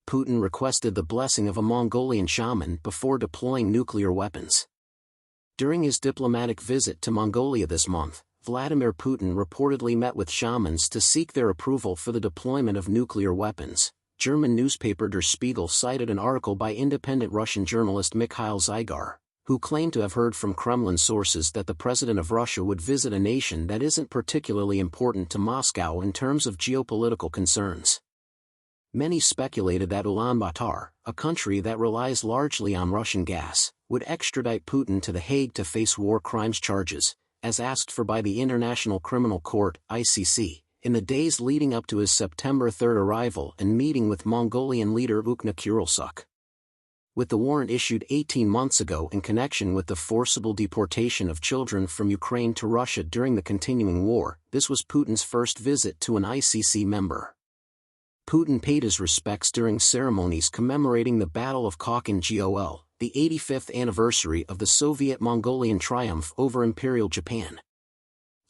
Putin requested the blessing of a Mongolian shaman before deploying nuclear weapons. During his diplomatic visit to Mongolia this month, Vladimir Putin reportedly met with shamans to seek their approval for the deployment of nuclear weapons. German newspaper Der Spiegel cited an article by independent Russian journalist Mikhail Zygar, who claimed to have heard from Kremlin sources that the president of Russia would visit a nation that isn't particularly important to Moscow in terms of geopolitical concerns. Many speculated that Ulaanbaatar, a country that relies largely on Russian gas, would extradite Putin to The Hague to face war crimes charges, as asked for by the International Criminal Court (ICC), in the days leading up to his September 3 arrival and meeting with Mongolian leader Ukna Kurulsuk. With the warrant issued 18 months ago in connection with the forcible deportation of children from Ukraine to Russia during the continuing war, this was Putin's first visit to an ICC member. Putin paid his respects during ceremonies commemorating the Battle of Kokon-Gol, the 85th anniversary of the Soviet-Mongolian triumph over Imperial Japan.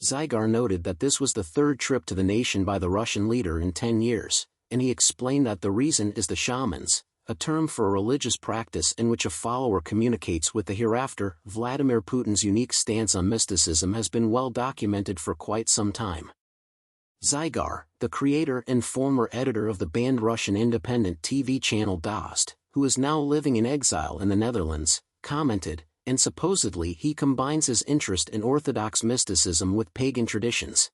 Zygar noted that this was the third trip to the nation by the Russian leader in 10 years, and he explained that the reason is the shamans, a term for a religious practice in which a follower communicates with the hereafter. Vladimir Putin's unique stance on mysticism has been well documented for quite some time. Zygar, the creator and former editor of the banned Russian independent TV channel Dost, who is now living in exile in the Netherlands, commented, and supposedly he combines his interest in Orthodox mysticism with pagan traditions.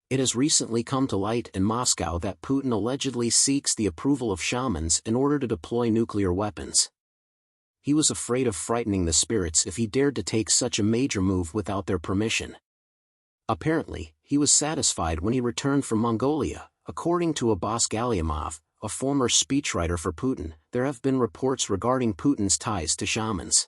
It has recently come to light in Moscow that Putin allegedly seeks the approval of shamans in order to deploy nuclear weapons. He was afraid of frightening the spirits if he dared to take such a major move without their permission. Apparently, he was satisfied when he returned from Mongolia. According to Abbas Galyamov, a former speechwriter for Putin, there have been reports regarding Putin's ties to shamans.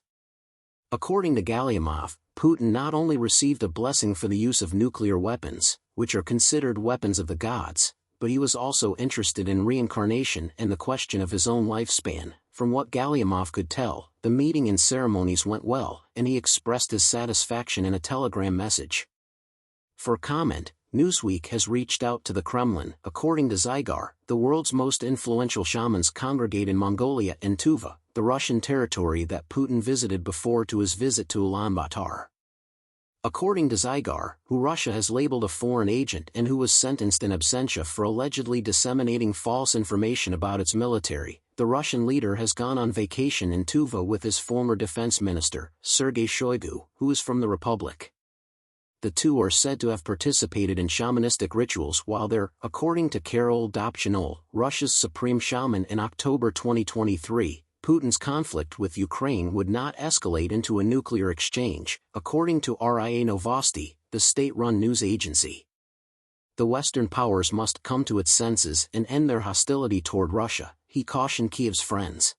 According to Galyamov, Putin not only received a blessing for the use of nuclear weapons, which are considered weapons of the gods, but he was also interested in reincarnation and the question of his own lifespan. From what Galyamov could tell, the meeting and ceremonies went well, and he expressed his satisfaction in a telegram message. For comment, Newsweek has reached out to the Kremlin. According to Zygar, the world's most influential shamans congregate in Mongolia and Tuva, the Russian territory that Putin visited before to his visit to Ulaanbaatar. According to Zygar, who Russia has labeled a foreign agent and who was sentenced in absentia for allegedly disseminating false information about its military, the Russian leader has gone on vacation in Tuva with his former defense minister, Sergei Shoigu, who is from the Republic. The two are said to have participated in shamanistic rituals while there, according to Karol Dobchinol, Russia's supreme shaman. In October 2023, Putin's conflict with Ukraine would not escalate into a nuclear exchange, according to RIA Novosti, the state-run news agency. The Western powers must come to its senses and end their hostility toward Russia, he cautioned Kiev's friends.